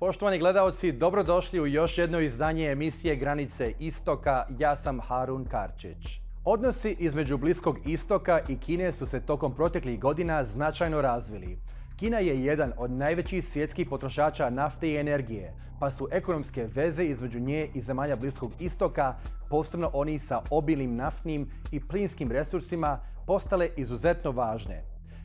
Poštovani gledaoci, dobrodošli u još jedno izdanje emisije Granice istoka. Ja sam Harun Karčić. Odnosi između Bliskog istoka i Kine su se tokom proteklih godina značajno razvili. Kina je jedan od najvećih svjetskih potrošača nafte i energije, pa su ekonomske veze između nje i zemalja Bliskog istoka, posebno oni sa obilnim naftnim i plinskim resursima, postale izuzetno važne.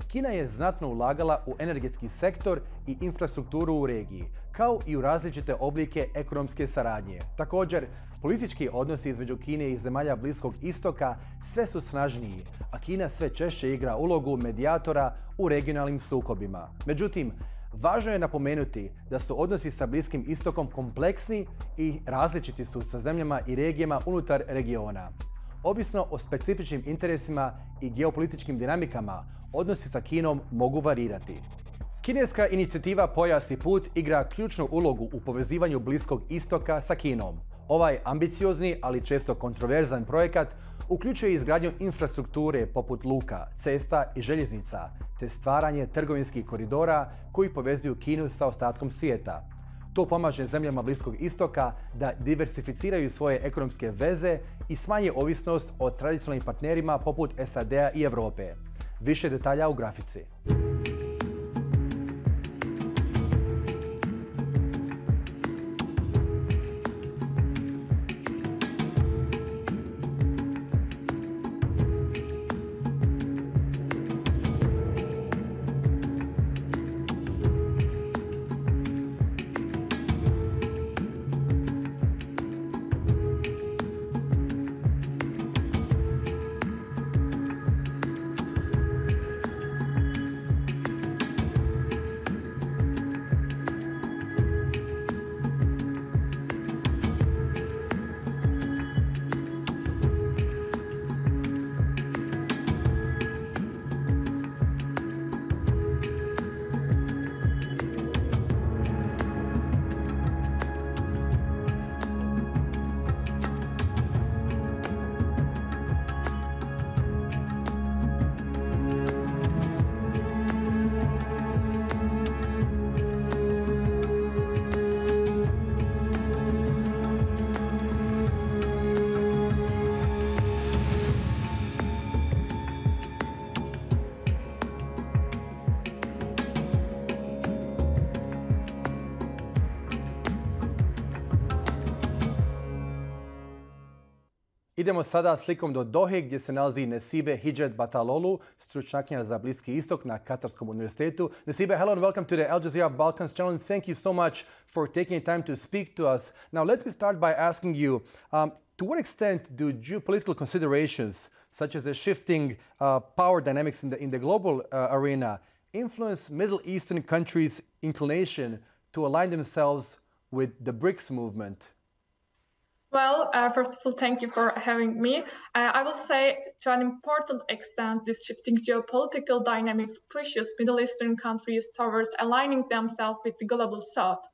Kina je znatno ulagala u energetski sektor i infrastrukturu u regiji, kao i u različite oblike ekonomske saradnje. Također, politički odnosi između Kine i zemalja Bliskog istoka sve su snažniji, a Kina sve češće igra ulogu medijatora u regionalnim sukobima. Međutim, važno je napomenuti da su odnosi sa Bliskim istokom kompleksni i različiti su sa zemljama i regijama unutar regiona. Ovisno o specifičnim interesima i geopolitičkim dinamikama, odnosi sa Kinom mogu varirati. Kineska inicijativa Pojas i put igra ključnu ulogu u povezivanju Bliskog istoka sa Kinom. Ovaj ambiciozni, ali često kontroverzan projekat uključuje izgradnju infrastrukture poput luka, cesta i željeznica, te stvaranje trgovinskih koridora koji povezuju Kinu sa ostatkom svijeta. To pomaže zemljama Bliskog istoka da diversificiraju svoje ekonomske veze i smanje ovisnost o tradicionalnim partnerima poput SAD-a i Europe. Više detalja u grafici. Idemo sada slikom do Dohe gdje se nalazi Nesibe Hidjet Batalolu, stručnjakinja za Bliski istok na Katarskom univerzitetu. Nesibe, hello and welcome to the Al Jazeera Balkans channel, and thank you so much for taking time to speak to us. Now let me start by asking you, to what extent do geopolitical considerations, such as the shifting power dynamics in the global arena, influence Middle Eastern countries' inclination to align themselves with the BRICS movement? Well, first of all, thank you for having me. I will say to an important extent, this shifting geopolitical dynamics pushes Middle Eastern countries towards aligning themselves with the global South.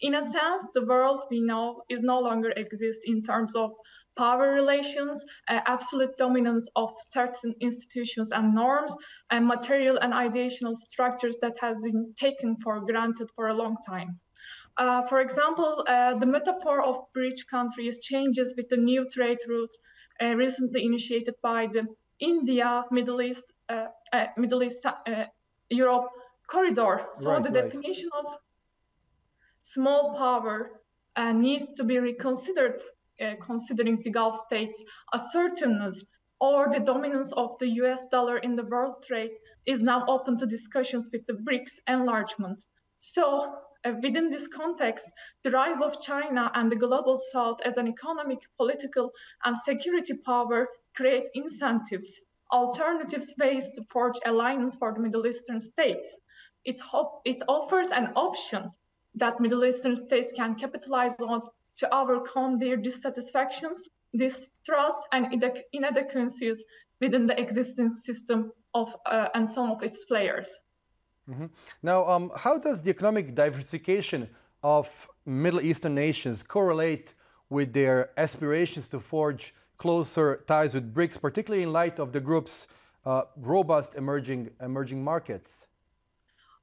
In a sense, the world we know is no longer exist in terms of power relations, absolute dominance of certain institutions and norms, and material and ideational structures that have been taken for granted for a long time. For example, the metaphor of bridge countries changes with the new trade routes recently initiated by the India, Middle East, Europe corridor. So the definition of small power needs to be reconsidered, considering the Gulf states' assertiveness or the dominance of the US dollar in the world trade is now open to discussions with the BRICS enlargement. So, within this context, the rise of China and the global South as an economic, political, and security power create incentives, alternatives, ways to forge alliance for the Middle Eastern states. It offers an option that Middle Eastern states can capitalize on to overcome their dissatisfactions, distrust, and inadequacies within the existing system of and some of its players. Mm-hmm. Now, how does the economic diversification of Middle Eastern nations correlate with their aspirations to forge closer ties with BRICS, particularly in light of the group's robust emerging markets?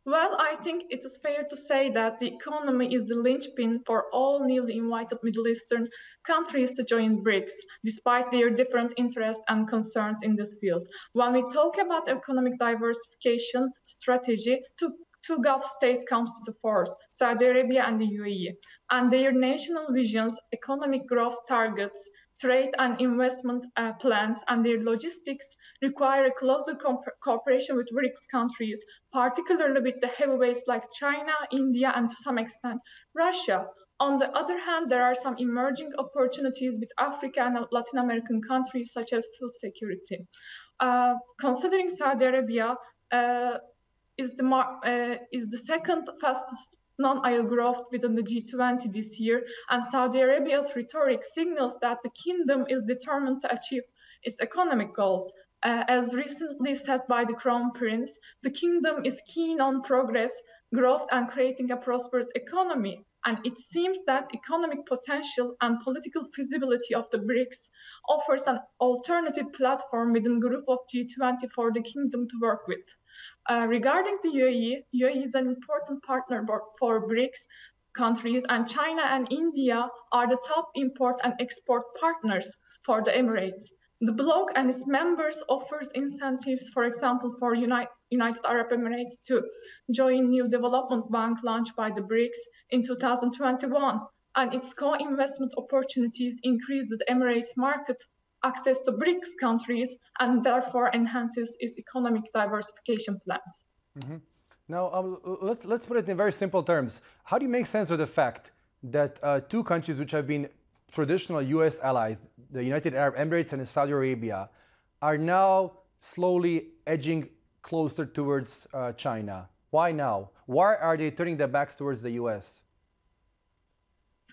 Well, I think it is fair to say that the economy is the linchpin for all newly invited Middle Eastern countries to join BRICS, despite their different interests and concerns in this field. When we talk about economic diversification strategy, two Gulf states comes to the fore, Saudi Arabia and the UAE, and their national visions, economic growth targets, trade and investment plans, and their logistics require a closer cooperation with BRICS countries, particularly with the heavyweights like China, India, and to some extent Russia. On the other hand, there are some emerging opportunities with African and Latin American countries such as food security. Considering Saudi Arabia is the second fastest non-oil growth within the G20 this year, and Saudi Arabia's rhetoric signals that the kingdom is determined to achieve its economic goals. As recently said by the Crown Prince, the kingdom is keen on progress, growth, and creating a prosperous economy. And it seems that economic potential and political feasibility of the BRICS offers an alternative platform within the group of G20 for the kingdom to work with. Regarding the UAE is an important partner for BRICS countries, and China and India are the top import and export partners for the Emirates. The bloc and its members offers incentives, for example, for United Arab Emirates to join new development bank launched by the BRICS in 2021, and its co-investment opportunities increase the Emirates market access to BRICS countries and therefore enhances its economic diversification plans. Mm-hmm. Now, let's put it in very simple terms. How do you make sense of the fact that two countries which have been traditional U.S. allies, the United Arab Emirates and Saudi Arabia, are now slowly edging closer towards China? Why now? Why are they turning their backs towards the U.S.?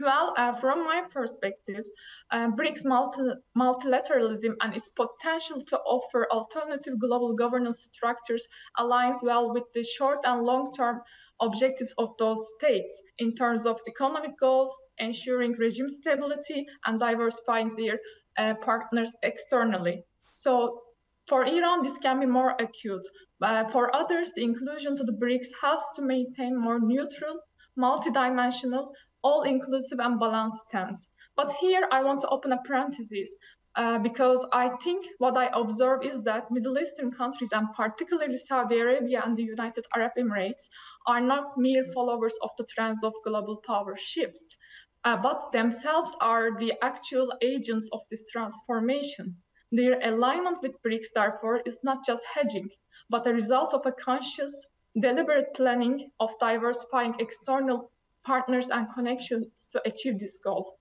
Well, from my perspective, BRICS multilateralism and its potential to offer alternative global governance structures aligns well with the short and long-term objectives of those states in terms of economic goals, ensuring regime stability, and diversifying their partners externally. So for Iran, this can be more acute. For others, the inclusion to the BRICS helps to maintain more neutral, multidimensional, all-inclusive and balanced stance. But here I want to open a parenthesis because I think what I observe is that Middle Eastern countries, and particularly Saudi Arabia and the United Arab Emirates, are not mere followers of the trends of global power shifts, but themselves are the actual agents of this transformation. Their alignment with BRICS, therefore, is not just hedging, but a result of a conscious, deliberate planning of diversifying external partners and connections to achieve this goal.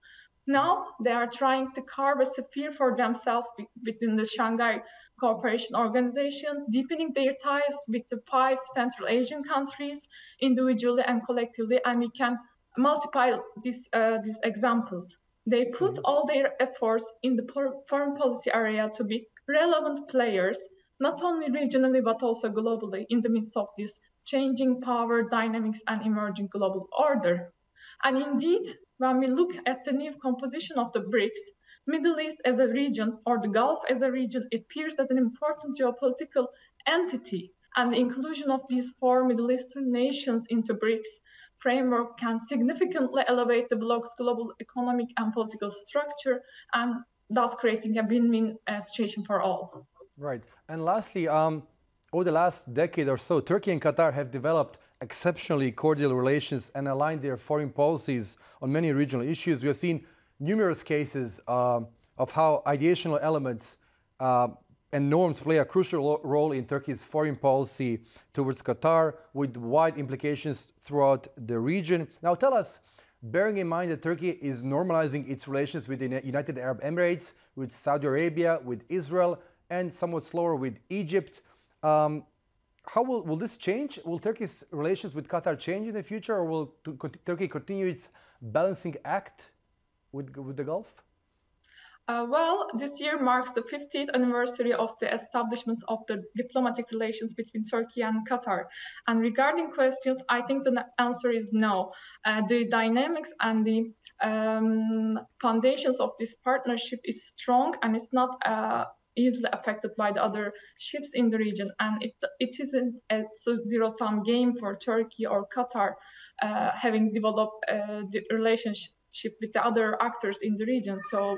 Now they are trying to carve a sphere for themselves within the Shanghai Cooperation Organization, deepening their ties with the 5 Central Asian countries individually and collectively, and we can multiply these examples. They put all their efforts in the foreign policy area to be relevant players, not only regionally but also globally in the midst of this changing power dynamics and emerging global order. And indeed, when we look at the new composition of the BRICS, Middle East as a region or the Gulf as a region appears as an important geopolitical entity, and the inclusion of these 4 Middle Eastern nations into BRICS framework can significantly elevate the bloc's global economic and political structure, and thus creating a win-win situation for all. Right. And lastly, over the last decade or so, Turkey and Qatar have developed exceptionally cordial relations and aligned their foreign policies on many regional issues. We have seen numerous cases of how ideational elements and norms play a crucial role in Turkey's foreign policy towards Qatar, with wide implications throughout the region. Now tell us, bearing in mind that Turkey is normalizing its relations with the United Arab Emirates, with Saudi Arabia, with Israel, and somewhat slower with Egypt, how will this change? Will Turkey's relations with Qatar change in the future, or will Turkey continue its balancing act with the Gulf? Well, this year marks the 50th anniversary of the establishment of the diplomatic relations between Turkey and Qatar. And regarding questions, I think the answer is no. The dynamics and the foundations of this partnership is strong, and it's not easily affected by the other shifts in the region. And it isn't a zero-sum game for Turkey or Qatar, having developed the relationship with the other actors in the region. So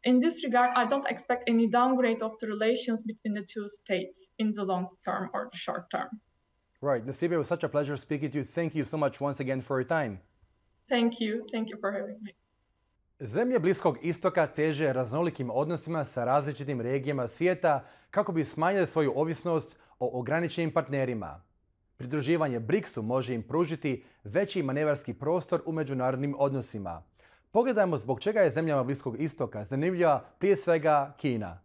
in this regard, I don't expect any downgrade of the relations between the two states in the long term or the short term. Right. Nasibe, it was such a pleasure speaking to you. Thank you so much once again for your time. Thank you. Thank you for having me. Zemlje Bliskog istoka teže raznolikim odnosima sa različitim regijama svijeta kako bi smanjile svoju ovisnost o ograničenim partnerima. Pridruživanje BRICS-u može im pružiti veći manevarski prostor u međunarodnim odnosima. Pogledajmo zbog čega je zemljama Bliskog istoka zanimljiva prije svega Kina.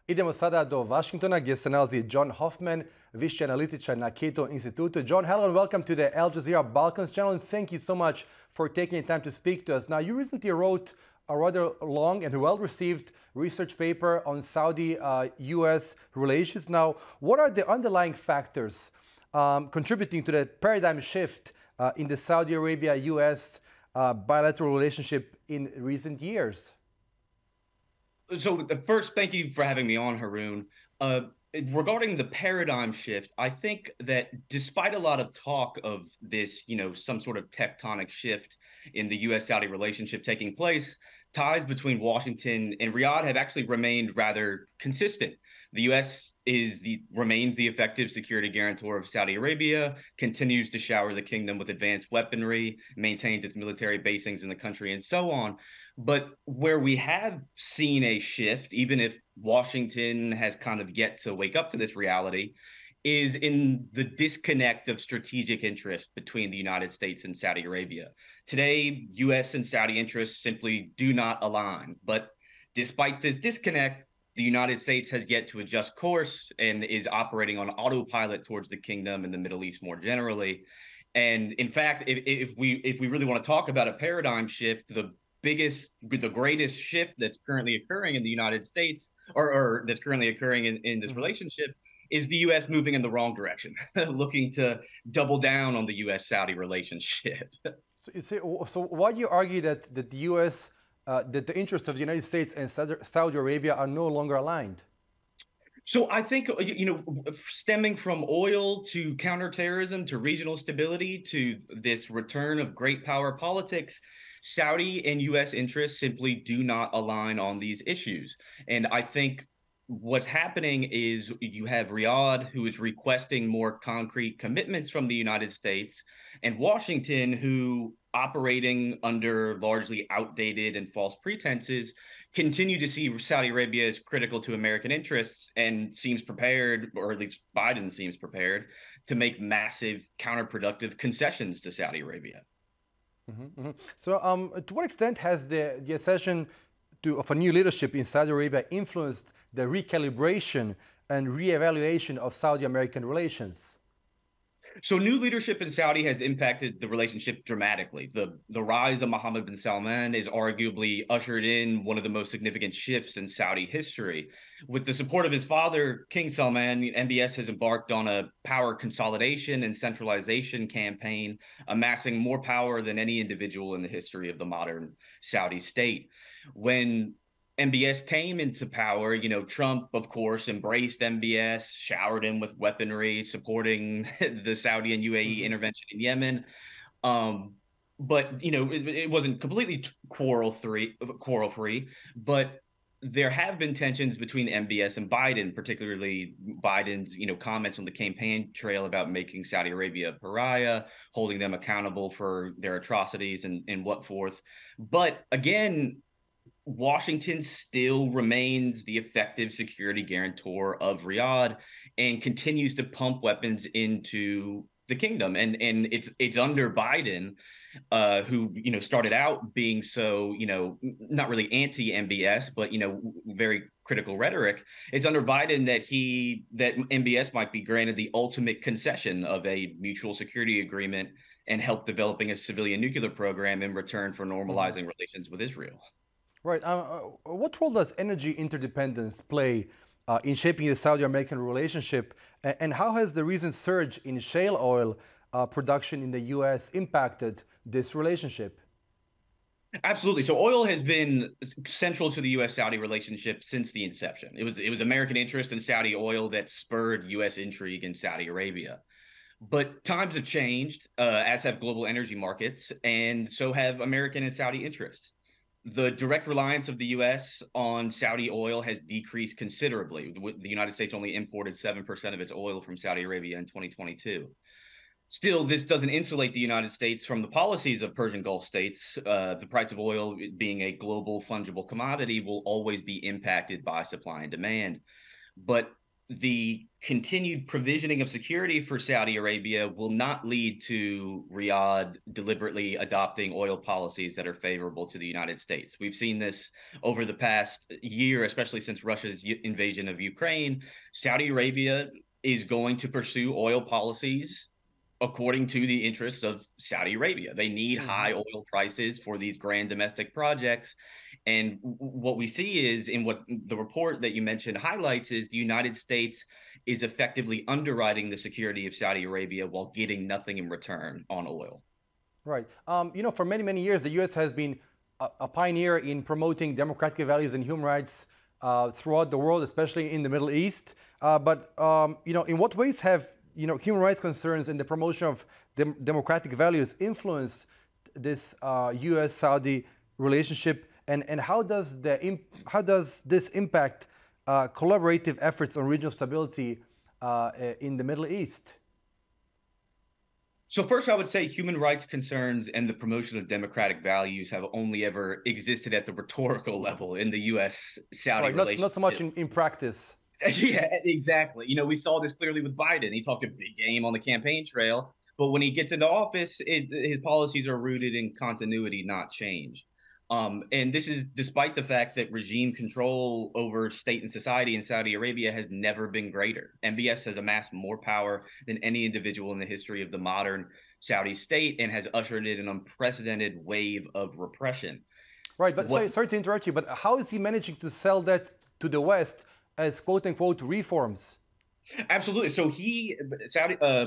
Idemo sada do Washingtona gdje se nalazi John Hoffman, viši analitičar na Cato institutu. John, hello and welcome to the Al Jazeera Balkans channel, and thank you so much for taking the time to speak to us. Now, you recently wrote a rather long and well-received research paper on Saudi-US relations. Now, what are the underlying factors contributing to the paradigm shift in the Saudi Arabia-US bilateral relationship in recent years? So first, thank you for having me on, Haroon. Regarding the paradigm shift, I think that despite a lot of talk of this, some sort of tectonic shift in the U.S.-Saudi relationship taking place, ties between Washington and Riyadh have actually remained rather consistent. The U.S. remains the effective security guarantor of Saudi Arabia, continues to shower the kingdom with advanced weaponry, maintains its military basings in the country, and so on. But where we have seen a shift, even if Washington has kind of yet to wake up to this reality, is in the disconnect of strategic interest between the United States and Saudi Arabia. Today, U.S. and Saudi interests simply do not align. But despite this disconnect, the United States has yet to adjust course and is operating on autopilot towards the kingdom and the Middle East more generally. And in fact, if we really want to talk about a paradigm shift, the greatest shift that's currently occurring in the United States, or that's currently occurring in this relationship, is the U.S. moving in the wrong direction, looking to double down on the U.S.-Saudi relationship. So why do you argue that the U.S., that the interests of the United States and Saudi Arabia are no longer aligned? So I think, stemming from oil to counterterrorism to regional stability to this return of great power politics, Saudi and U.S. interests simply do not align on these issues. And I think what's happening is you have Riyadh, who is requesting more concrete commitments from the United States, and Washington, who, operating under largely outdated and false pretenses, continue to see Saudi Arabia as critical to American interests and seems prepared, or at least Biden seems prepared, to make massive counterproductive concessions to Saudi Arabia. So to what extent has the accession of a new leadership in Saudi Arabia influenced the recalibration and reevaluation of Saudi-American relations? So new leadership in Saudi has impacted the relationship dramatically. The rise of Mohammed bin Salman is arguably ushered in one of the most significant shifts in Saudi history. With the support of his father, King Salman, MBS has embarked on a power consolidation and centralization campaign, amassing more power than any individual in the history of the modern Saudi state. When MBS came into power, Trump, of course, embraced MBS, showered him with weaponry, supporting the Saudi and UAE intervention in Yemen. But it wasn't completely quarrel-free, but there have been tensions between MBS and Biden, particularly Biden's, comments on the campaign trail about making Saudi Arabia a pariah, holding them accountable for their atrocities and what forth. But again, Washington still remains the effective security guarantor of Riyadh and continues to pump weapons into the kingdom. And it's under Biden, who started out being so not really anti-MBS, but very critical rhetoric. It's under Biden that MBS might be granted the ultimate concession of a mutual security agreement and help developing a civilian nuclear program in return for normalizing relations with Israel. Right. What role does energy interdependence play in shaping the Saudi-American relationship, and how has the recent surge in shale oil production in the U.S. impacted this relationship? Absolutely. So oil has been central to the U.S.-Saudi relationship since the inception. It was American interest in Saudi oil that spurred U.S. intrigue in Saudi Arabia. But times have changed, as have global energy markets, and so have American and Saudi interests. The direct reliance of the U.S. on Saudi oil has decreased considerably. The United States only imported 7% of its oil from Saudi Arabia in 2022. Still, this doesn't insulate the United States from the policies of Persian Gulf states. The price of oil, being a global fungible commodity, will always be impacted by supply and demand. But the continued provisioning of security for Saudi Arabia will not lead to Riyadh deliberately adopting oil policies that are favorable to the United States. We've seen this over the past year, especially since Russia's invasion of Ukraine. Saudi Arabia is going to pursue oil policies according to the interests of Saudi Arabia. They need high oil prices for these grand domestic projects. And what we see is, in what the report that you mentioned highlights, is the United States is effectively underwriting the security of Saudi Arabia while getting nothing in return on oil. Right. For many, many years, the U.S. has been a pioneer in promoting democratic values and human rights throughout the world, especially in the Middle East. But in what ways have human rights concerns and the promotion of democratic values influence this U.S.-Saudi relationship, and how does this impact collaborative efforts on regional stability in the Middle East? So first, I would say human rights concerns and the promotion of democratic values have only ever existed at the rhetorical level in the U.S.-Saudi relationship. Not so much in practice. Yeah, exactly. We saw this clearly with Biden. He talked a big game on the campaign trail, but when he gets into office, his policies are rooted in continuity, not change. And this is despite the fact that regime control over state and society in Saudi Arabia has never been greater. MBS has amassed more power than any individual in the history of the modern Saudi state and has ushered in an unprecedented wave of repression. Right, but sorry to interrupt you, but how is he managing to sell that to the West as quote-unquote reforms? Absolutely. So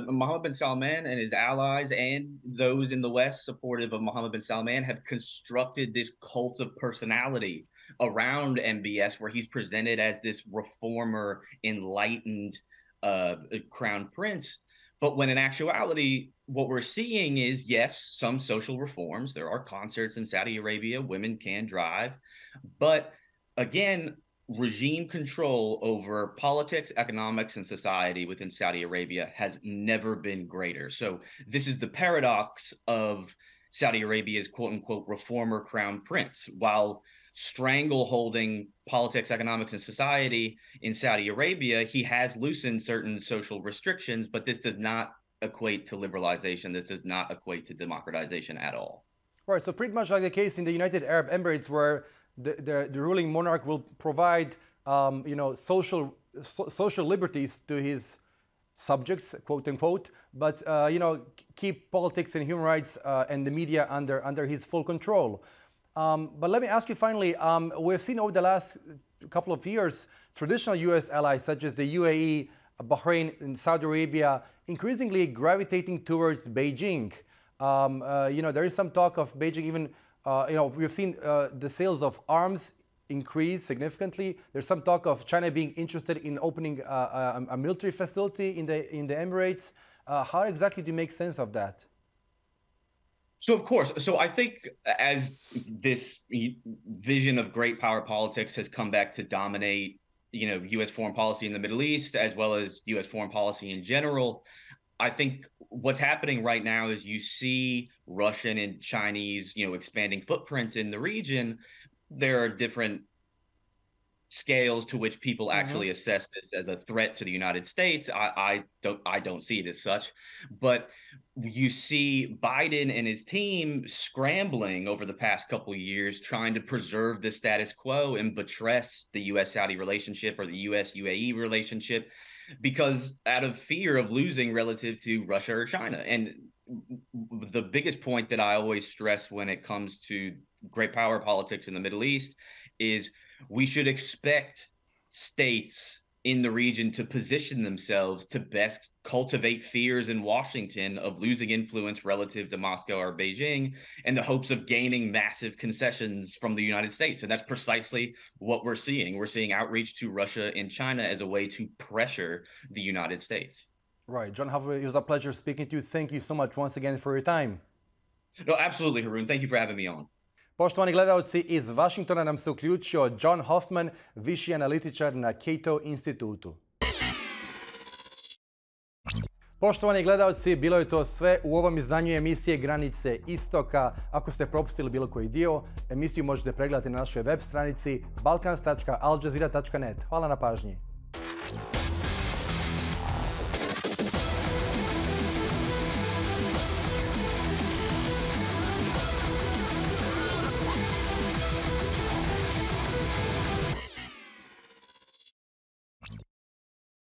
Mohammed bin Salman and his allies and those in the West supportive of Mohammed bin Salman have constructed this cult of personality around MBS, where he's presented as this reformer, enlightened crown prince. But when in actuality, what we're seeing is, yes, some social reforms. There are concerts in Saudi Arabia. Women can drive. But again, regime control over politics, economics, and society within Saudi Arabia has never been greater. So this is the paradox of Saudi Arabia's quote-unquote reformer crown prince. While strangleholding politics, economics, and society in Saudi Arabia, he has loosened certain social restrictions, but this does not equate to liberalization. This does not equate to democratization at all. Right, so pretty much like the case in the United Arab Emirates, where the ruling monarch will provide social liberties to his subjects, quote unquote, but keep politics and human rights and the media under his full control. But let me ask you finally, we've seen over the last couple of years traditional U.S. allies such as the UAE, Bahrain, and Saudi Arabia increasingly gravitating towards Beijing. There is some talk of Beijing even. We've seen the sales of arms increase significantly. There's some talk of China being interested in opening a military facility in the Emirates. How exactly do you make sense of that? So, of course, so I think as this vision of great power politics has come back to dominate, U.S. foreign policy in the Middle East, as well as U.S. foreign policy in general, I think what's happening right now is you see Russian and Chinese, expanding footprints in the region. There are different scales to which people actually assess this as a threat to the United States. I don't see it as such, but you see Biden and his team scrambling over the past couple of years, trying to preserve the status quo and buttress the U.S.-Saudi relationship or the U.S.-UAE relationship, because out of fear of losing relative to Russia or China. And the biggest point that I always stress when it comes to great power politics in the Middle East is we should expect states in the region to position themselves to best cultivate fears in Washington of losing influence relative to Moscow or Beijing in the hopes of gaining massive concessions from the United States. And that's precisely what we're seeing. We're seeing outreach to Russia and China as a way to pressure the United States. Right. John Hoffman, it was a pleasure speaking to you. Thank you so much once again for your time. No, absolutely, Haroon. Thank you for having me on. Poštovani gledalci, iz Vašingtona nam se uključio John Hoffman, viši analitičar na Cato institutu. Poštovani gledalci, bilo je to sve u ovom izdanju emisije Granice istoka. Ako ste propustili bilo koji dio, emisiju možete pregledati na našoj web stranici balkans.aljazeera.net. Hvala na pažnji.